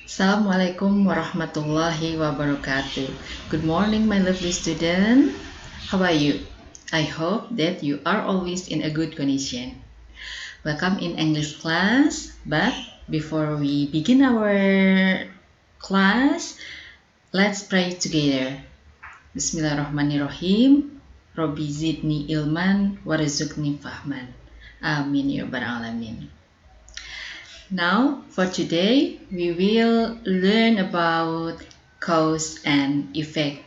Assalamualaikum warahmatullahi wabarakatuh. Good morning, my lovely student. How are you? I hope that you are always in a good condition. Welcome in English class. But before we begin our class, let's pray together. Bismillahirrahmanirrahim. Robbi zidni ilman warzuqni fahman. Amin ya rabbal alamin. Now, for today, we will learn about cause and effect.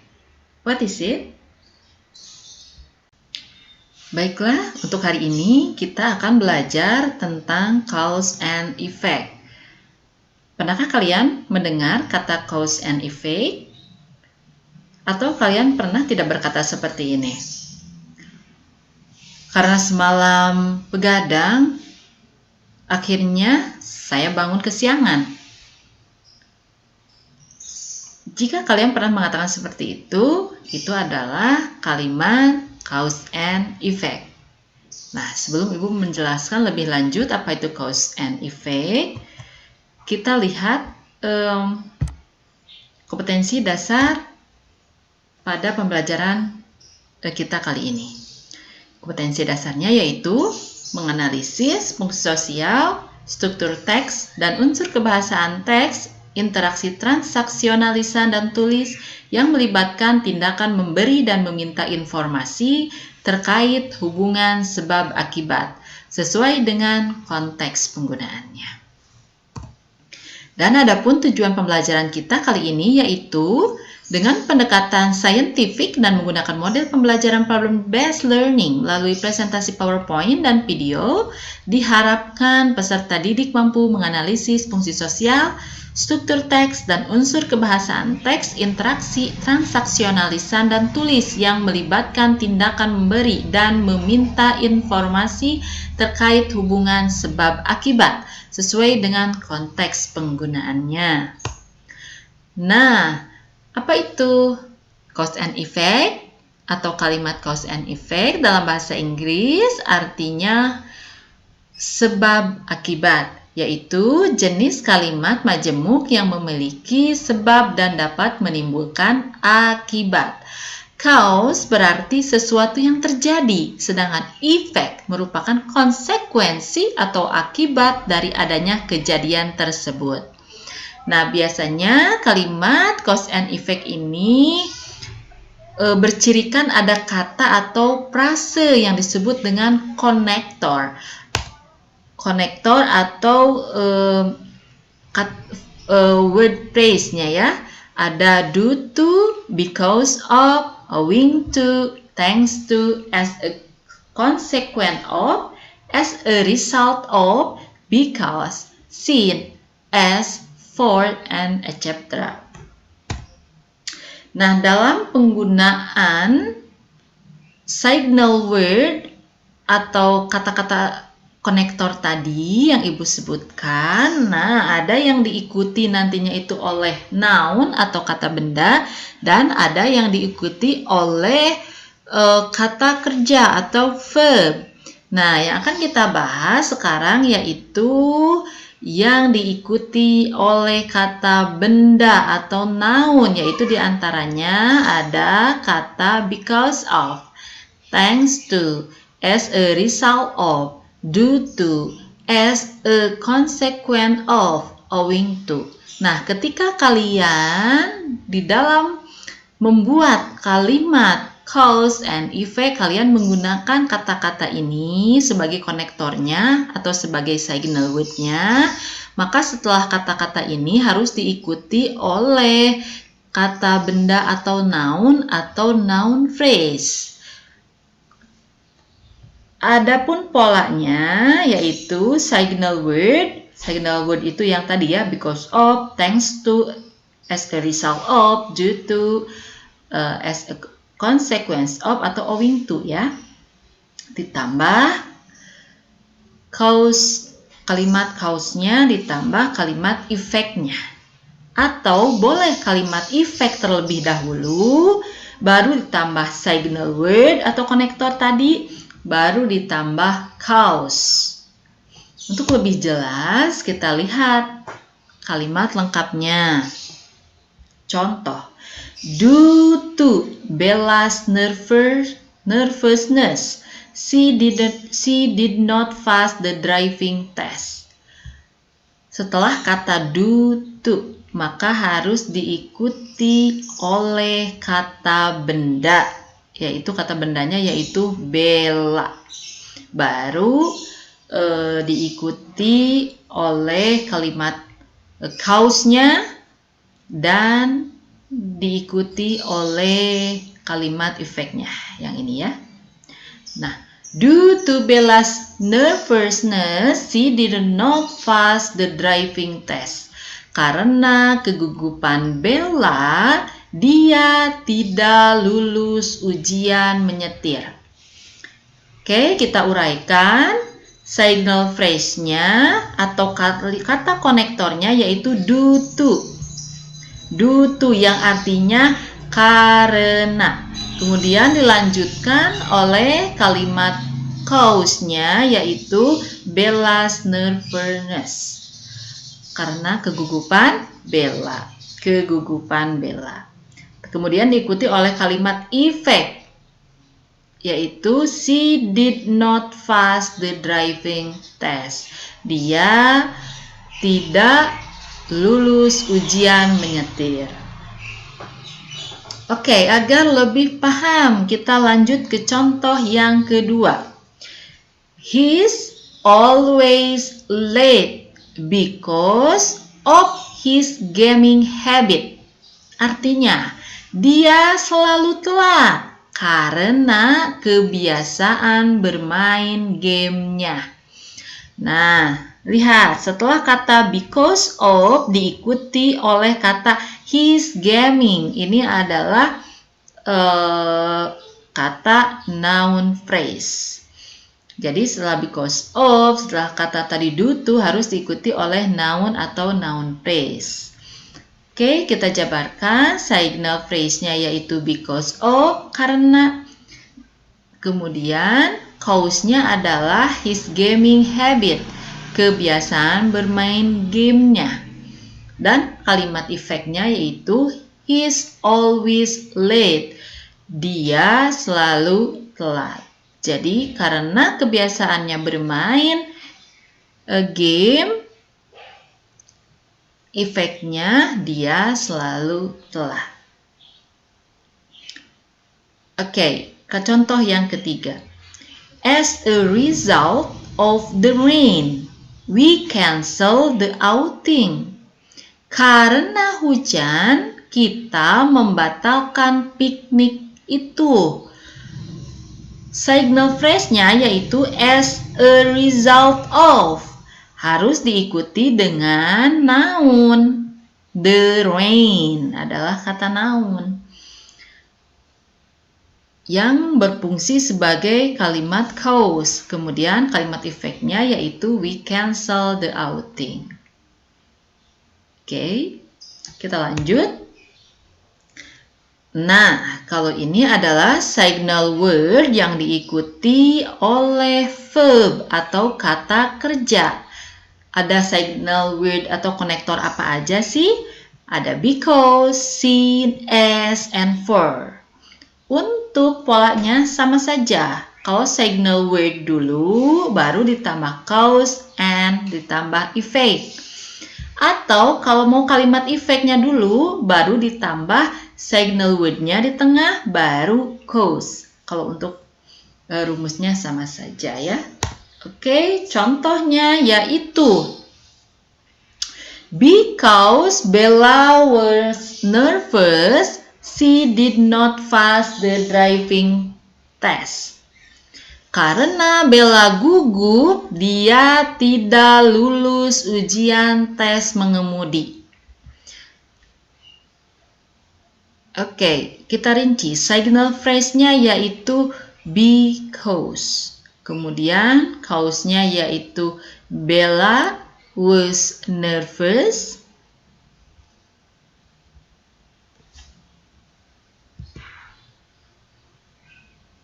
What is it? Baiklah, untuk hari ini kita akan belajar tentang cause and effect. Pernahkah kalian mendengar kata cause and effect? Atau kalian pernah tidak berkata seperti ini? Karena semalam begadang, akhirnya saya bangun kesiangan. Jika kalian pernah mengatakan seperti itu adalah kalimat cause and effect. Nah, sebelum Ibu menjelaskan lebih lanjut apa itu cause and effect, kita lihat kompetensi dasar pada pembelajaran kita kali ini. Kompetensi dasarnya yaitu menganalisis fungsi sosial, struktur teks, dan unsur kebahasaan teks, interaksi transaksional lisan dan tulis yang melibatkan tindakan memberi dan meminta informasi terkait hubungan sebab akibat sesuai dengan konteks penggunaannya. Dan adapun tujuan pembelajaran kita kali ini yaitu dengan pendekatan saintifik dan menggunakan model pembelajaran problem-based learning melalui presentasi PowerPoint dan video, diharapkan peserta didik mampu menganalisis fungsi sosial, struktur teks, dan unsur kebahasaan teks, interaksi transaksional lisan dan tulis yang melibatkan tindakan memberi dan meminta informasi terkait hubungan sebab akibat sesuai dengan konteks penggunaannya. Nah, apa itu cause and effect atau kalimat cause and effect dalam bahasa Inggris artinya sebab akibat, yaitu jenis kalimat majemuk yang memiliki sebab dan dapat menimbulkan akibat. Cause berarti sesuatu yang terjadi, sedangkan effect merupakan konsekuensi atau akibat dari adanya kejadian tersebut. Nah, biasanya kalimat cause and effect ini bercirikan ada kata atau frase yang disebut dengan konektor. Konektor atau word phrase-nya ya. Ada due to, because of, owing to, thanks to, as a consequence of, as a result of, because, since, as, for, and etc. Nah, dalam penggunaan signal word atau kata-kata konektor tadi yang Ibu sebutkan, nah ada yang diikuti nantinya itu oleh noun atau kata benda dan ada yang diikuti oleh kata kerja atau verb. Nah, yang akan kita bahas sekarang yaitu yang diikuti oleh kata benda atau noun, yaitu diantaranya ada kata because of, thanks to, as a result of, due to, as a consequence of, owing to. Nah, ketika kalian di dalam membuat kalimat cause and effect, kalian menggunakan kata-kata ini sebagai konektornya atau sebagai signal word-nya, maka setelah kata-kata ini harus diikuti oleh kata benda atau noun phrase. Adapun polanya yaitu signal word. Signal word itu yang tadi ya, because of, thanks to, as a result of, due to, as a consequence of atau owing to ya. Ditambah cause, kalimat cause-nya ditambah kalimat effect-nya. Atau boleh kalimat effect terlebih dahulu, baru ditambah signal word atau konektor tadi, baru ditambah cause. Untuk lebih jelas kita lihat kalimat lengkapnya. Contoh, due to Bella's nervousness, she did not pass the driving test. Setelah kata due to, maka harus diikuti oleh kata benda, yaitu kata bendanya yaitu Bella. Baru diikuti oleh kalimat cause-nya dan diikuti oleh kalimat efeknya yang ini ya. Nah, due to Bella's nervousness, she did not pass the driving test. Karena kegugupan Bella, dia tidak lulus ujian menyetir. Oke, kita uraikan signal phrase-nya atau kata konektornya yaitu due to. Due to yang artinya karena. Kemudian dilanjutkan oleh kalimat cause-nya yaitu Bella's nervousness. Karena kegugupan Bella. Kemudian diikuti oleh kalimat effect yaitu she did not pass the driving test. Dia tidak lulus ujian menyetir. Oke, agar lebih paham, kita lanjut ke contoh yang kedua. He's always late because of his gaming habit. Artinya, dia selalu telat karena kebiasaan bermain gamenya. Nah, lihat, setelah kata because of diikuti oleh kata his gaming. Ini adalah kata noun phrase. Jadi setelah because of, setelah kata tadi due to harus diikuti oleh noun atau noun phrase. Oke, kita jabarkan signal phrase-nya yaitu because of, karena. Kemudian cause-nya adalah his gaming habit, kebiasaan bermain gamenya. Dan kalimat efeknya yaitu he's always late, dia selalu telat. Jadi karena kebiasaannya bermain game, efeknya dia selalu telat. Oke, ke contoh yang ketiga. As a result of the rain, we cancel the outing. Karena hujan, kita membatalkan piknik itu. Signal phrase-nya yaitu as a result of. Harus diikuti dengan noun. The rain adalah kata noun yang berfungsi sebagai kalimat cause. Kemudian kalimat efeknya yaitu we cancel the outing. Oke, kita lanjut. Nah, kalau ini adalah signal word yang diikuti oleh verb atau kata kerja. Ada signal word atau konektor apa aja sih? Ada because, since, as, and for. Untuk polanya sama saja. Kalau signal word dulu, baru ditambah cause and ditambah effect. Atau kalau mau kalimat efeknya dulu, baru ditambah signal word-nya di tengah, baru cause. Kalau untuk rumusnya sama saja ya. Oke, contohnya yaitu because Bella was nervous, she did not pass the driving test. Karena Bella gugup, dia tidak lulus ujian tes mengemudi. Oke, kita rinci. Signal phrase-nya yaitu because. Kemudian cause-nya yaitu Bella was nervous.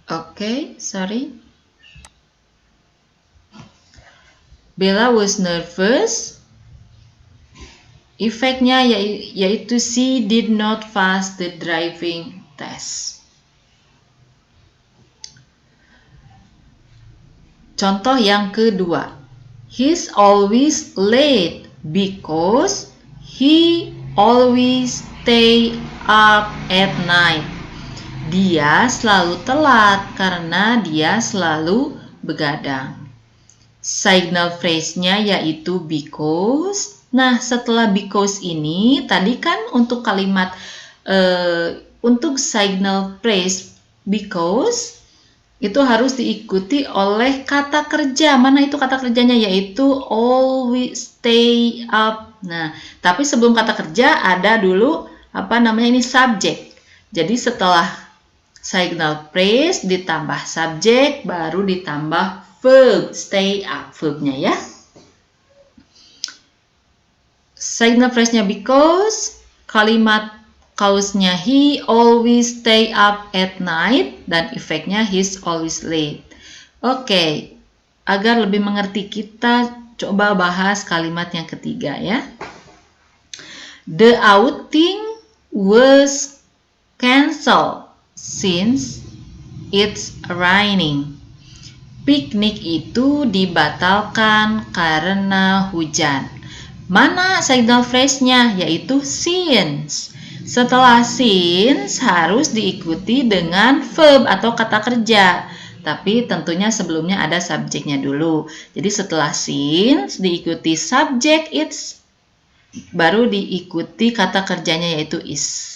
Oke, sorry. Bella was nervous Efeknya yaitu she did not pass the driving test. Contoh yang kedua. He's always late because he always stay up at night. Dia selalu telat karena dia selalu begadang. Signal phrase-nya yaitu because. Nah, setelah because ini, tadi kan untuk kalimat untuk signal phrase because itu harus diikuti oleh kata kerja. Mana itu kata kerjanya? Yaitu always stay up. Nah, tapi sebelum kata kerja ada dulu ini subjek. Jadi setelah signal phrase ditambah subjek baru ditambah verb stay up, verbnya ya. Signal phrase-nya because, kalimat cause-nya he always stay up at night, dan efeknya he's always late. Oke, agar lebih mengerti kita coba bahas kalimat yang ketiga ya. The outing was cancelled since it's raining. Piknik itu dibatalkan karena hujan. Mana signal phrase-nya? Yaitu since. Setelah since harus diikuti dengan verb atau kata kerja. Tapi tentunya sebelumnya ada subjeknya dulu. Jadi setelah since diikuti subjek it's, baru diikuti kata kerjanya yaitu is.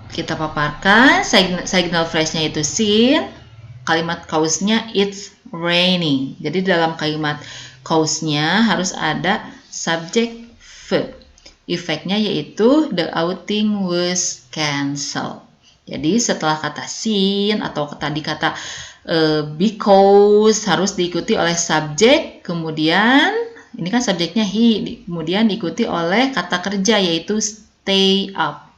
Kita paparkan signal phrase-nya itu since, kalimat cause-nya it's raining. Jadi dalam kalimat cause-nya harus ada subjek verb. Efeknya yaitu the outing was cancelled. Jadi setelah kata since atau tadi kata because harus diikuti oleh subjek, kemudian ini kan subjeknya he, kemudian diikuti oleh kata kerja yaitu stay up.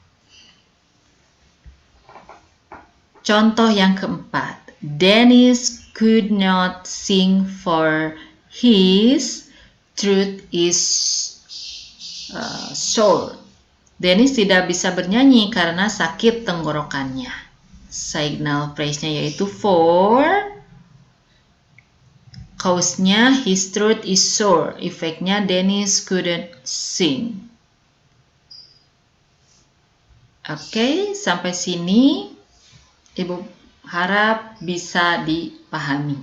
Contoh yang keempat. Dennis could not sing for his throat is sore. Dennis tidak bisa bernyanyi karena sakit tenggorokannya. Signal phrase-nya yaitu for. Cause-nya his throat is sore. Efeknya Dennis couldn't sing. Oke, sampai sini Ibu harap bisa dipahami.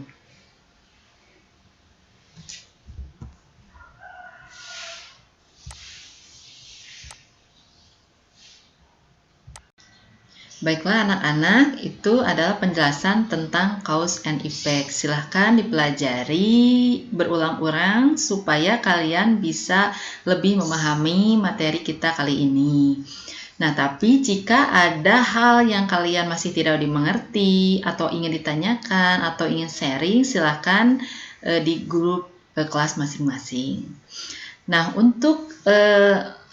Baiklah anak-anak, itu adalah penjelasan tentang cause and effect. Silahkan dipelajari berulang-ulang supaya kalian bisa lebih memahami materi kita kali ini. Nah, tapi jika ada hal yang kalian masih tidak dimengerti atau ingin ditanyakan atau ingin sharing, silahkan di grup kelas masing-masing. Nah, untuk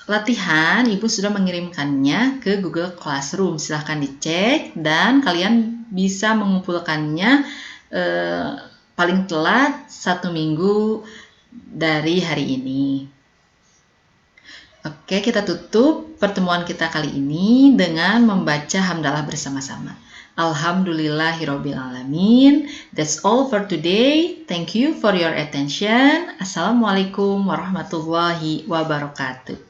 latihan, Ibu sudah mengirimkannya ke Google Classroom. Silahkan dicek dan kalian bisa mengumpulkannya paling telat 1 minggu dari hari ini. Oke, kita tutup pertemuan kita kali ini dengan membaca hamdalah bersama-sama. Alhamdulillahirobbilalamin. That's all for today. Thank you for your attention. Assalamualaikum warahmatullahi wabarakatuh.